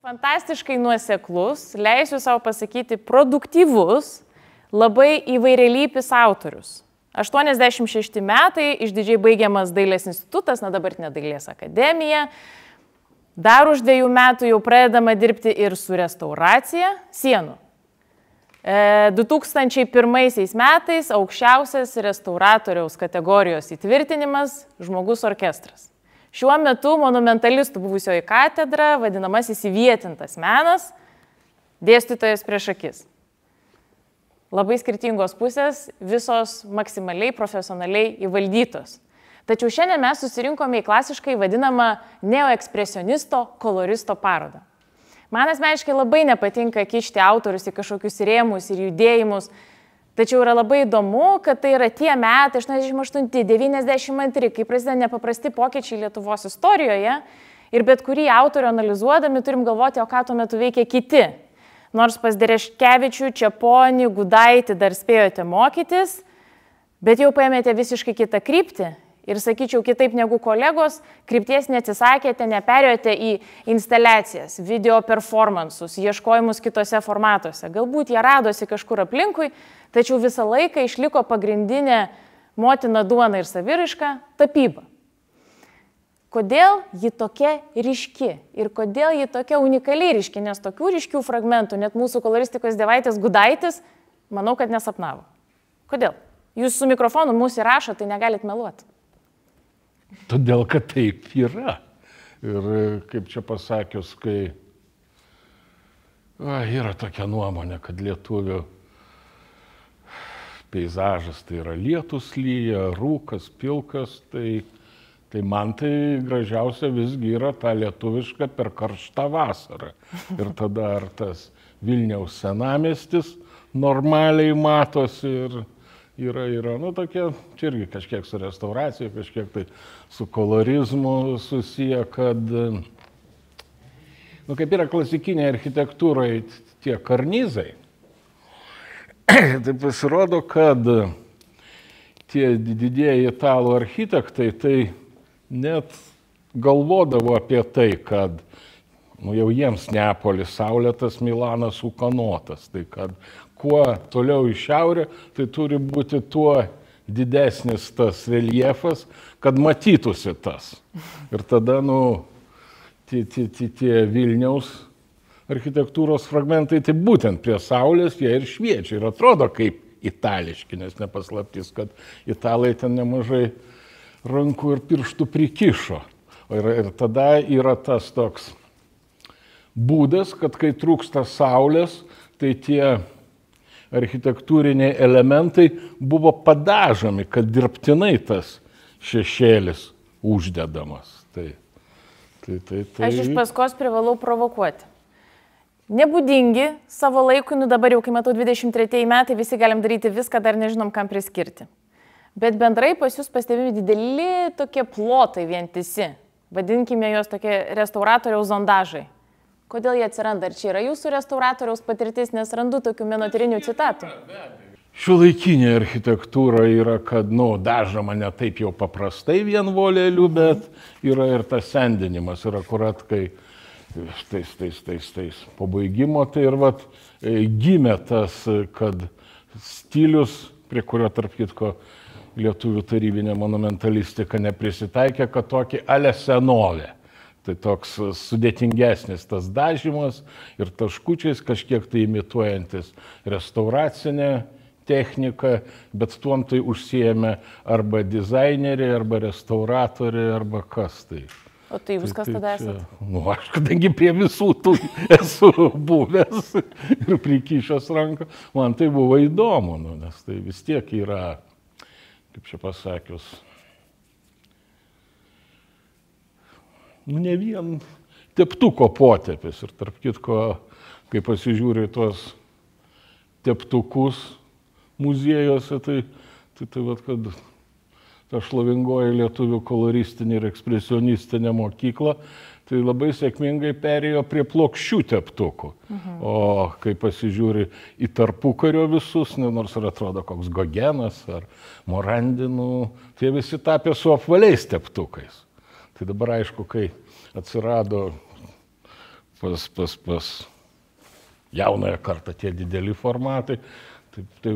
Fantastiškai nuoseklus, leisiu savo pasakyti, produktyvus, labai įvairialypis autorius. 86 metai, išdidžiai baigiamas Dailės institutas, dabartinė Dailės akademija. Dar už 2 metų jau pradedama dirbti ir su restauracija sienų. 2001 metais aukščiausias restauratoriaus kategorijos įtvirtinimas Žmogus orkestras. Šiuo metu monumentalistų buvusioji katedra, vadinamasis įvietintas menas, dėstytojas prieš akis. Labai skirtingos pusės, visos maksimaliai profesionaliai įvaldytos. Tačiau šiandien mes susirinkome į klasiškai vadinamą neoekspresionisto koloristo parodą. Man asmeniškai labai nepatinka kišti autorius į kažkokius rėmus ir judėjimus, tačiau yra labai įdomu, kad tai yra tie metai 88-92, kai prasideda nepaprasti pokyčiai Lietuvos istorijoje ir bet kurį autorių analizuodami turim galvoti, o ką tuo metu veikia kiti. Nors pas Dereškevičių, Čeponį, Gudaitį dar spėjote mokytis, bet jau paėmėte visiškai kitą kryptį. Ir sakyčiau, kitaip negu kolegos, krypties neatsisakėte, neperėjote į instaliacijas, video performansus, ieškojimus kitose formatuose. Galbūt jie radosi kažkur aplinkui, tačiau visą laiką išliko pagrindinė motina duona ir saviraiška – tapyba. Kodėl ji tokia ryški ir kodėl ji tokia unikaliai ryški, nes tokių ryškių fragmentų net mūsų koloristikos dievaitis Gudaitis, manau, kad nesapnavo. Kodėl? Jūs su mikrofonu mūsų įrašo, tai negalit meluoti. Todėl, kad taip yra. Ir kaip čia pasakius, kai yra tokia nuomonė, kad lietuvių peizažas tai yra lietus lyja, rūkas, pilkas, tai man tai gražiausia visgi yra ta lietuviška per karštą vasarą. Ir tada ar tas Vilniaus senamiestis normaliai matosi ir yra, tokia, čia irgi kažkiek su restauracija, kažkiek tai su kolorizmu susiję, kad, kaip yra klasikiniai architektūrai tie karnizai, tai pasirodo, kad tie didieji italų architektai tai net galvodavo apie tai, kad jau jiems Neapolis saulėtas, Milanas ūkanotas, tai kad kuo toliau į šiaurę, tai turi būti tuo didesnis tas reljefas, kad matytųsi tas. Ir tada, tie Vilniaus architektūros fragmentai, tai būtent prie saulės jie ir šviečia. Ir atrodo kaip itališki, nes nepaslaptis, kad italai ten nemažai rankų ir pirštų prikišo. Ir tada yra tas toks būdas, kad kai trūksta saulės, tai tie architektūriniai elementai buvo padažomi, kad dirbtinai tas šešėlis uždedamas. Aš iš paskos privalau provokuoti. Nebūdingi savo laikui, dabar jau kai matau 23 metai, visi galim daryti viską, dar nežinom, kam priskirti. Bet bendrai pas jūs pastebimi dideli tokie plotai vientisi. Vadinkime juos tokie restauratoriaus zondažai. Kodėl jie atsiranda? Ar čia yra jūsų restauratoriaus patirtis, nes randu tokių menotyrinių citatų? Šiuolaikinė architektūra yra, kad, dažoma ne taip jau paprastai vienvolėlių, bet yra ir tas sendinimas. Ir akurat, kai tais pabaigimo, tai ir gimė tas, kad stilius, prie kurio tarp kitko lietuvių tarybinė monumentalistika neprisitaikė, kad tokį ale senovę. Tai toks sudėtingesnis tas dažymas ir taškučiais kažkiek tai imituojantis restauracinę techniką, bet tuom tai užsiėmė arba dizaineriai, arba restauratoriai, arba kas tai. O tai jūs kas tada esate? Aš kadangi prie visų tų esu buvęs ir prikišęs ranką, man tai buvo įdomu, nes tai vis tiek yra, kaip čia pasakius, ne vien teptuko potepis. Ir tarp kitko, kai pasižiūri tuos teptukus muziejuose, tai kad ta šlovingoji lietuvių koloristinė ir ekspresionistinė mokykla, tai labai sėkmingai perėjo prie plokščių teptukų. O kai pasižiūri į tarpukario visus, nors ir atrodo koks Gogenas ar Morandinų, tai visi tapė su apvaliais teptukais. Tai dabar aišku, kai atsirado pas jaunąją kartą tie dideli formatai. Tai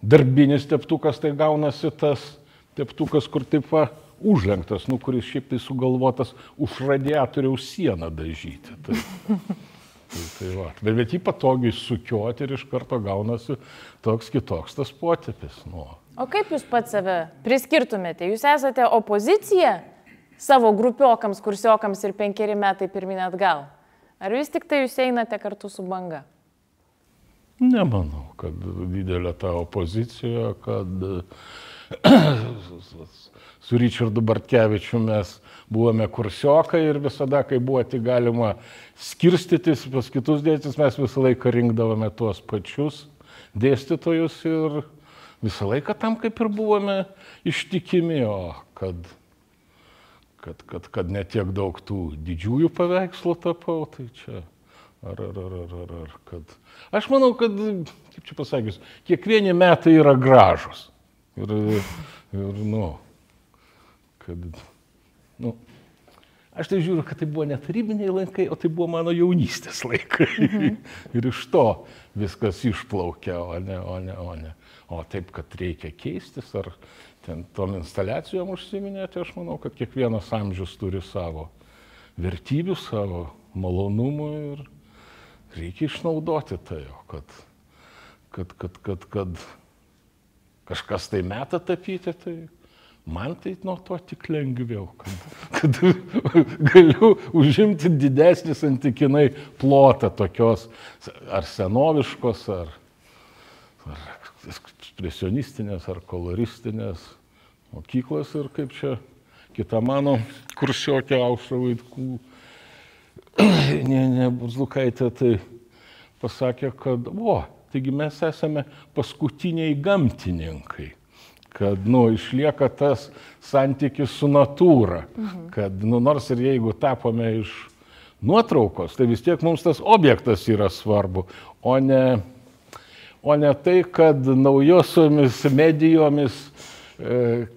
darbinis teptukas tai gaunasi tas teptukas, kur taip va užlenktas, kuris šiaip tai sugalvotas už radiatoriaus sieną dažyti. Tai va. Bet jį patogiai sukioti ir iš karto gaunasi toks kitoks tas potepis. O kaip jūs pats save priskirtumėte? Jūs esate opozicija savo grupiokams, kursiokams ir 5 metai pirmin atgal? Ar vis tik tai jūs einate kartu su banga? Nemanau, kad didelė ta opozicija, kad su Ričardu Bartkevičiu mes buvome kursiokai ir visada, kai buvo tik galima skirstytis pas kitus dėstytojus, mes visą laiką rinkdavome tuos pačius dėstytojus ir visą laiką tam kaip ir buvome ištikimi, o kad ne tiek daug tų didžiųjų paveikslų tapau, tai čia kad... Aš manau, kad, kaip čia pasakius, kiekvieni metai yra gražus. Aš tai žiūriu, kad tai buvo ne tarybiniai laikai, o tai buvo mano jaunystės laikai. Ir iš to viskas išplaukia, o ne. O taip, kad reikia keistis, ar ten tom instaliacijom užsiminėti, aš manau, kad kiekvienas amžius turi savo vertybių, savo malonumų ir reikia išnaudoti tai, kad kažkas tai meta tapyti, tai man tai nuo to tik lengviau, kad galiu užimti didesnį santykinai plotą tokios ar senoviškos, ar ekspresionistinės, ar koloristinės mokyklos ir kaip čia kita mano kursiokė Aušra Vaitkų, ne Burzlukaitė, tai pasakė, kad taigi mes esame paskutiniai gamtininkai, kad išlieka tas santykis su natūra, kad nors ir jeigu tapome iš nuotraukos, tai vis tiek mums tas objektas yra svarbu, o ne tai, kad naujosiomis medijomis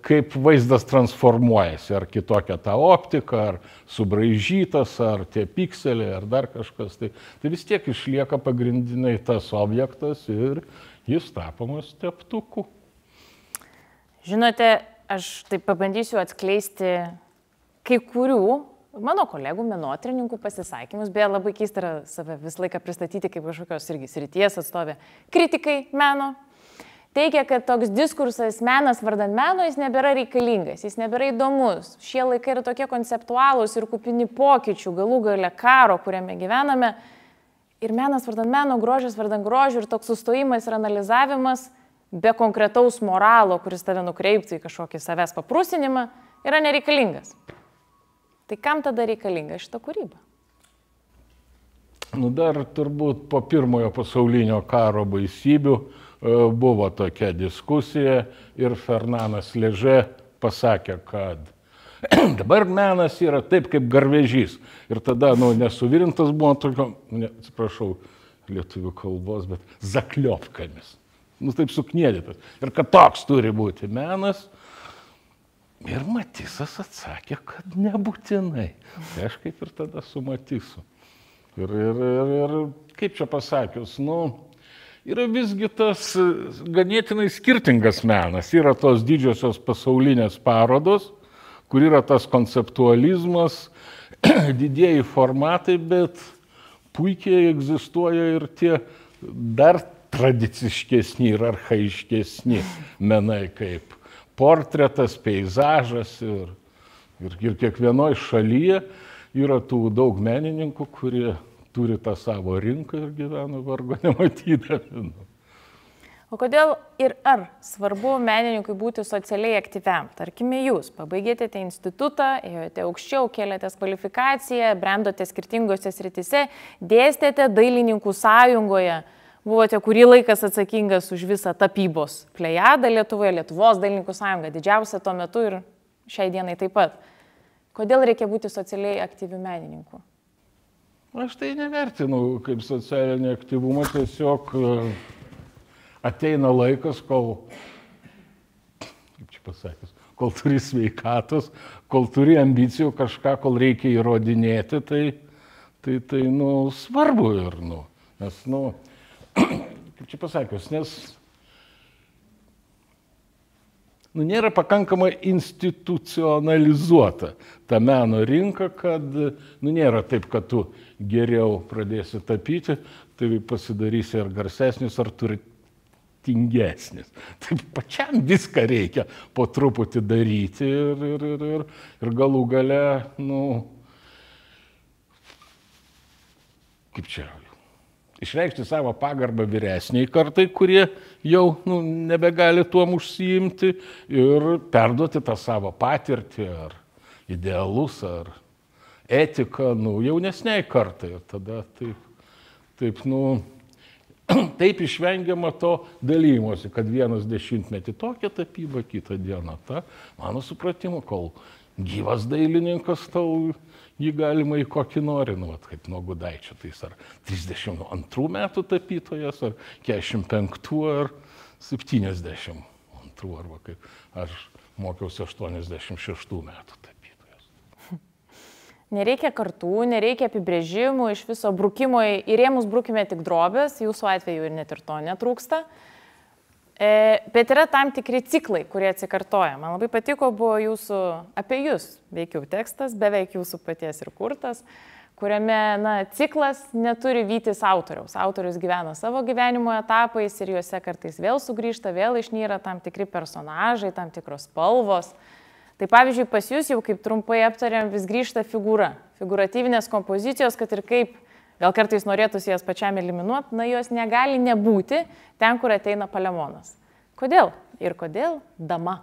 kaip vaizdas transformuojasi, ar kitokia ta optika, ar subraižytas, ar tie pikseliai, ar dar kažkas. Tai vis tiek išlieka pagrindiniai tas objektas ir jis tapomas teptuku. Žinote, aš taip pabandysiu atskleisti kai kurių mano kolegų menotyrininkų pasisakymus, beje, labai keista yra save visą laiką pristatyti kaip kažkokios irgi srities atstovė. Kritikai meno teigia, kad toks diskursas menas vardan meno, jis nebėra reikalingas, jis nebėra įdomus. Šie laikai yra tokie konceptualūs ir kupini pokyčių, galų gale karo, kuriame gyvename. Ir menas vardan meno, grožis vardan grožio ir toks sustojimas ir analizavimas be konkretaus moralo, kuris tave nukreiptų į kažkokį savęs paprusinimą, yra nereikalingas. Tai kam tada reikalinga šita kūryba? Dar turbūt po pirmojo pasaulinio karo baisybių buvo tokia diskusija ir Fernanas Ležė pasakė, kad dabar menas yra taip kaip garvežys. Ir tada, nesuvirintas buvo tokio, atsiprašau lietuvių kalbos, bet zakliopkamis. Taip suknėdytas. Ir kad toks turi būti menas. Ir Matisas atsakė, kad nebūtinai. Tai aš kaip ir tada su Matisu. Ir kaip čia pasakius, yra visgi tas ganėtinai skirtingas menas. Yra tos didžiosios pasaulinės parodos, kur yra tas konceptualizmas, didieji formatai, bet puikiai egzistuoja ir tie dar tradiciškesni ir archaiškesni menai, kaip portretas, peizažas ir kiekvienoje šalyje yra tų daug menininkų, kurie turi tą savo rinką ir gyvena vargo nematydami. O kodėl ir ar svarbu menininkui būti socialiai aktyviam? Tarkime, jūs pabaigėte institutą, ėjote aukščiau, kėlėtės kvalifikaciją, brendote skirtingose srityse, dėstėte dailininkų sąjungoje, buvote kurį laikas atsakingas už visą tapybos plejadą Lietuvoje, Lietuvos dailininkų sąjunga, didžiausia tuo metu ir šiai dienai taip pat. Kodėl reikia būti socialiai aktyvių menininkų? Aš tai nevertinu kaip socialinį aktyvumą, tiesiog ateina laikas, kol turi sveikatos, kol turi ambicijų kažką, kol reikia įrodinėti, tai nu, svarbu ir, nu, nes, nu, kaip čia pasakius, nes nu, nėra pakankamai institucionalizuota ta meno rinka, kad nu, nėra taip, kad tu geriau pradėsi tapyti, tai pasidarysi ar garsesnis, ar turtingesnis. Taip pačiam viską reikia po truputį daryti ir galų gale, nu, kaip čia, išreikšti savo pagarbą vyresniai kartai, kurie jau nu, nebegali tuom užsiimti ir perduoti tą savo patirtį ar idealus ar etiką nu, jaunesniai kartai. Ir tada taip, nu, taip išvengiama to dalymosi, kad vienas dešimtmetį tokia tapyba, kitą dieną ta. Mano supratimu, kol gyvas dailininkas, tau jį galima į kokį nori, nu, kaip nuo Gudaičio, tai ar 32 metų tapytojas, ar 45, ar 72, arba kaip aš mokiausi 86 metų tapytojas. Nereikia kartų, nereikia apibrėžimų, iš viso brukimo į rėmus brukime tik drobės, jūsų atveju ir net ir to netrūksta. Bet yra tam tikri ciklai, kurie atsikartoja. Man labai patiko buvo jūsų, apie jūs veikiau tekstas, beveik jūsų paties ir kurtas, kuriame ciklas neturi vytis autoriaus. Autorius gyvena savo gyvenimo etapais ir juose kartais vėl sugrįžta, vėl išnyra tam tikri personažai, tam tikros spalvos. Tai pavyzdžiui, pas jūs jau kaip trumpai aptarėm, vis grįžta figūra, figūratyvinės kompozicijos, kad ir kaip gal kartais norėtųsi jas pačiam eliminuoti, jos negali nebūti ten, kur ateina Palemonas. Kodėl? Ir kodėl dama?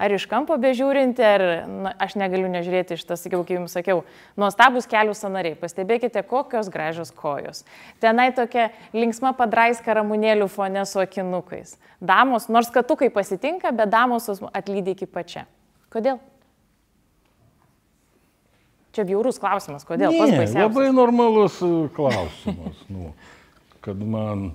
Ar iš kampo bežiūrinti, ar aš negaliu nežiūrėti iš tas, kaip jums sakiau, nuostabus kelių sąnariai. Pastebėkite, kokios gražios kojos. Tenai tokia linksma padraiska ramunėlių fone su akinukais. Damos, nors katukai pasitinka, bet damos atlydi iki pačia. Kodėl? Čia bjaurus klausimas, kodėl? Ne, labai normalus klausimas, nu, kad man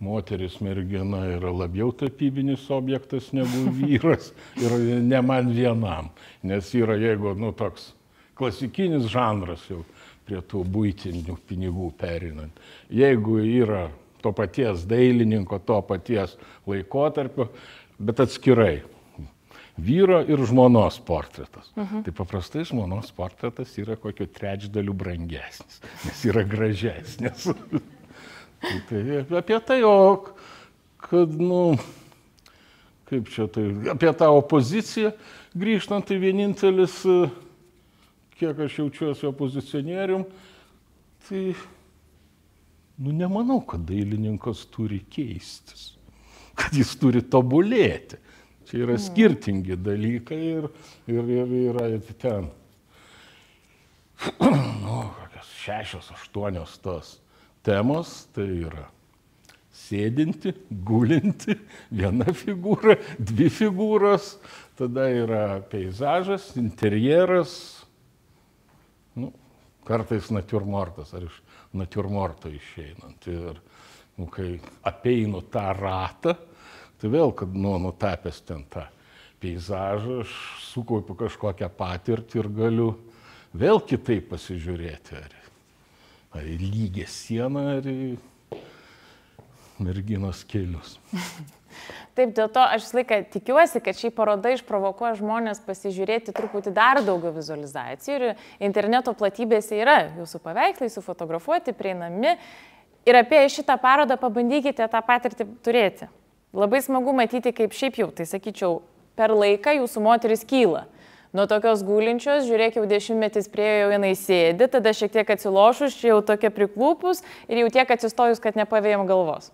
moteris mergina yra labiau tapybinis objektas negu vyras ir ne man vienam, nes yra, jeigu, nu, toks klasikinis žanras jau prie tų buitinių pinigų perinant, jeigu yra to paties dailininko, to paties laikotarpio, bet atskirai. Vyro ir žmonos portretas. Tai paprastai žmonos portretas yra kokio trečdalių brangesnis, nes yra gražesnis. Tai apie tai, o kad, nu, kaip čia tai, apie tą opoziciją grįžtant, tai vienintelis, kiek aš jaučiuosi opozicionierium, tai, nu, nemanau, kad dailininkas turi keistis, kad jis turi tobulėti. Čia yra skirtingi dalykai ir yra ten, nu, kokios 6-8 tos temos, tai yra sėdinti, gulinti, viena figūra, 2 figūros, tada yra peizažas, interjeras, nu, kartais natiurmortas, ar iš natiurmorto išeinant. Ir, nu, kai apeinu tą ratą, tai vėl, kad nutapęs ten tą peizažą, aš sukaupiu kažkokią patirtį ir galiu vėl kitaip pasižiūrėti, ar į lygią sieną, ar į merginos kelius. Taip, dėl to aš visą laiką tikiuosi, kad šį parodą išprovokuoja žmonės pasižiūrėti truputį dar daugiau vizualizacijų ir interneto platybėse yra jūsų paveikslai, sufotografuoti, prieinami ir apie šitą parodą pabandykite tą patirtį turėti. Labai smagu matyti, kaip šiaip jau, tai sakyčiau, per laiką jūsų moteris kyla. Nuo tokios gulinčios, žiūrėk, jau 10 metais priejo, jau jinai sėdi, tada šiek tiek atsilošus, čia jau tokia priklūpus ir jau tiek atsistojus, kad nepavėjom galvos.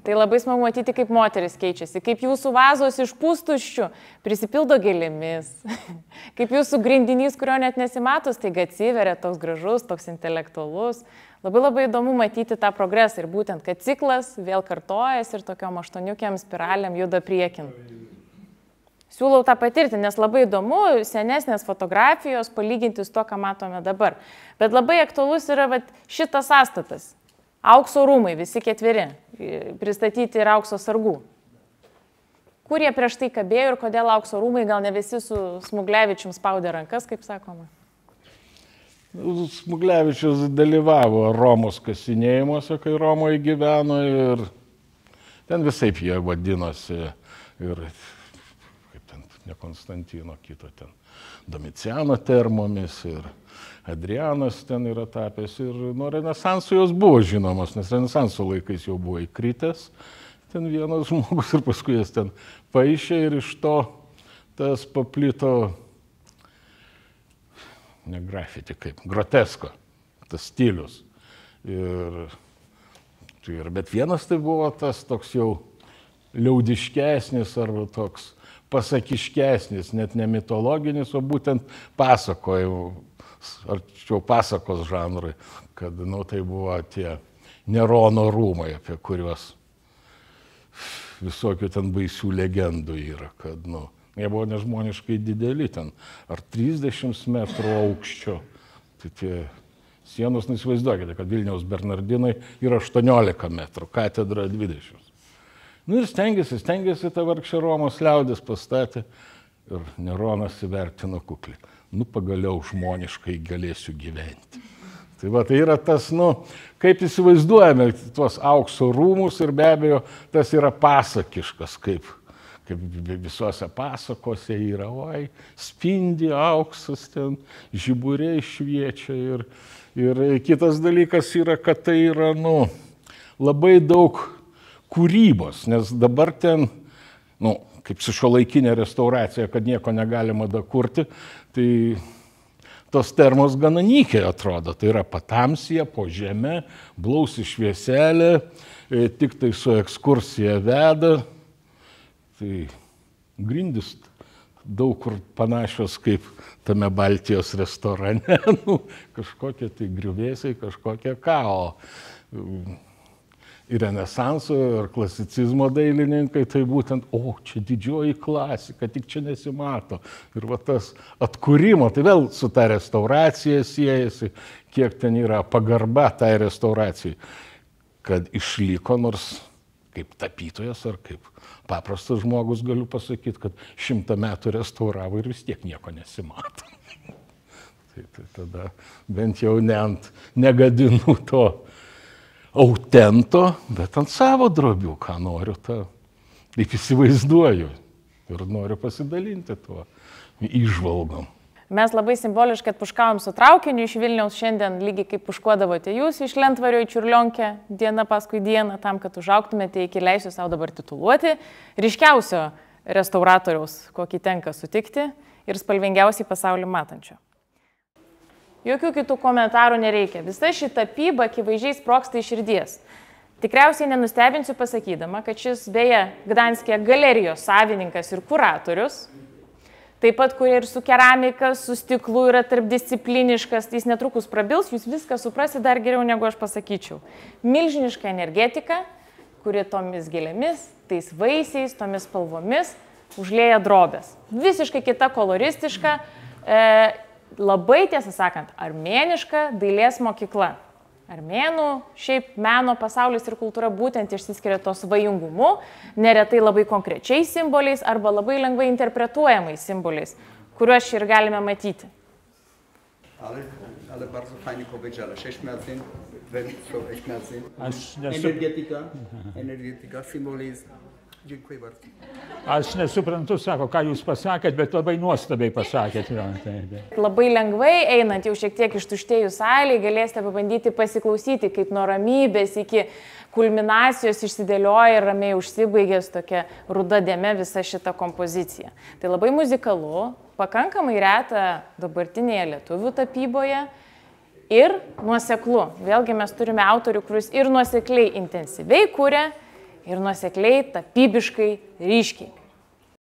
Tai labai smagu matyti, kaip moteris keičiasi, kaip jūsų vazos iš pustuščių prisipildo gėlėmis, kaip jūsų grindinys, kurio net nesimatos, taigi atsiveria toks gražus, toks intelektualus. Labai įdomu matyti tą progresą ir būtent, kad ciklas vėl kartojas ir tokiom 8 spiralėm juda priekin. Siūlau tą patirti, nes labai įdomu senesnės fotografijos palyginti su to, ką matome dabar. Bet labai aktualus yra šitas sąstatas. Aukso rūmai, visi 4, pristatyti ir aukso sargų. Kur jie prieš tai kabėjo ir kodėl aukso rūmai, gal ne visi su Smuglevičium spaudė rankas, kaip sakoma? Smuglevičius dalyvavo Romos kasinėjimuose, kai Romoje gyveno ir ten visaip jie vadinosi. Ir kaip ten, ne Konstantino kito, ten Domiciano termomis ir Adrianas ten yra tapęs. Ir nuo Renesanso jos buvo žinomos, nes Renesanso laikais jau buvo įkritęs ten vienas žmogus ir paskui jas ten paišė ir iš to tas paplito, ne grafiti, kaip grotesko, tas stilius. Bet vienas tai buvo tas toks jau liaudiškesnis arba toks pasakiškesnis, net ne mitologinis, o būtent pasakojimų, arčiau pasakos žanrui, kad tai buvo tie Nerono rūmai, apie kuriuos visokių ten baisių legendų yra, kad jie buvo nežmoniškai dideli ten, ar 30 metrų aukščio. Tai tie sienos, įsivaizduokite, kad Vilniaus Bernardinai yra 18 metrų, katedra 20. Ir stengiasi tą vargšę Romos liaudis pastatė ir Neronas įvertino kukliai. Pagaliau žmoniškai galėsiu gyventi. Tai yra tas, kaip įsivaizduojame tuos aukso rūmus ir be abejo tas yra pasakiškas, kaip visuose pasakose yra, spindi auksas ten, žiburiai šviečia ir kitas dalykas yra, kad tai yra, labai daug kūrybos, nes dabar ten, kaip su šiuolaikinė restauracija, kad nieko negalima dakurti, tai tos termos gana nykiai atrodo, tai yra patamsija, po žeme, blausi švieselė, tik tai su ekskursija veda, tai grindys daug kur panašios kaip tame Baltijos restorane, kažkokie tai griuvėsiai, kažkokie kao. Ir Renesanso, ir klasicizmo dailininkai, tai būtent, čia didžioji klasika, tik čia nesimato. Ir tas atkūrimo, tai vėl su ta restauracija siejasi, kiek ten yra pagarba tai restauracijai, kad išliko, nors kaip tapytojas ar kaip paprastas žmogus galiu pasakyti, kad 100 metų restauravo ir vis tiek nieko nesimato. Tai tada bent jau negadinu to autento, bet ant savo drobių, ką noriu, taip įsivaizduoju ir noriu pasidalinti tuo įžvalgom. Mes labai simboliškai atpuškavom su traukiniu iš Vilniaus šiandien, lygiai kaip puškuodavote jūs iš Lentvario į Čiurlionkę dieną paskui dieną, tam, kad užaugtumėte iki leisiu savo dabar tituluoti ryškiausio restauratoriaus, kokį tenka sutikti ir spalvingiausiai pasaulį matančio. Jokių kitų komentarų nereikia. Visa ši tapyba akivaizdžiai sprogsta iš širdies. Tikriausiai nenustebinsiu pasakydama, kad šis beje Gdanske galerijos savininkas ir kuratorius, taip pat kuria ir su keramika, su stiklu yra tarpdiscipliniškas, jis netrukus prabils, jūs viską suprasi dar geriau negu aš pasakyčiau. Milžiniška energetika, kuri tomis gėlėmis, tais vaisiais, tomis spalvomis užlieja drobės. Visiškai kita koloristiška, labai, tiesą sakant, armėniška dailės mokykla. Armėnų šiaip meno pasaulis ir kultūra būtent išsiskiria to svajingumu, neretai labai konkrečiais simboliais arba labai lengvai interpretuojamais simboliais, kuriuos ir galime matyti. Ale bardzo fajnie powiedziane. 6 metrów, energetyka, symbolizm. Dziękuję bardzo. Aš nesuprantu, sako, ką jūs pasakėt, bet labai nuostabiai pasakėt. Labai lengvai einant jau šiek tiek ištuštėjus salėje, galėsite pabandyti pasiklausyti, kaip nuo ramybės iki kulminacijos išsidėlioja ir ramiai užsibaigęs tokia ruda dėme visa šita kompozicija. Tai labai muzikalu, pakankamai reta dabartinėje lietuvių tapyboje ir nuoseklu. Vėlgi mes turime autorių, kuris ir nuosekliai intensyviai kuria, ir nuosekliai tapybiškai ryškiai.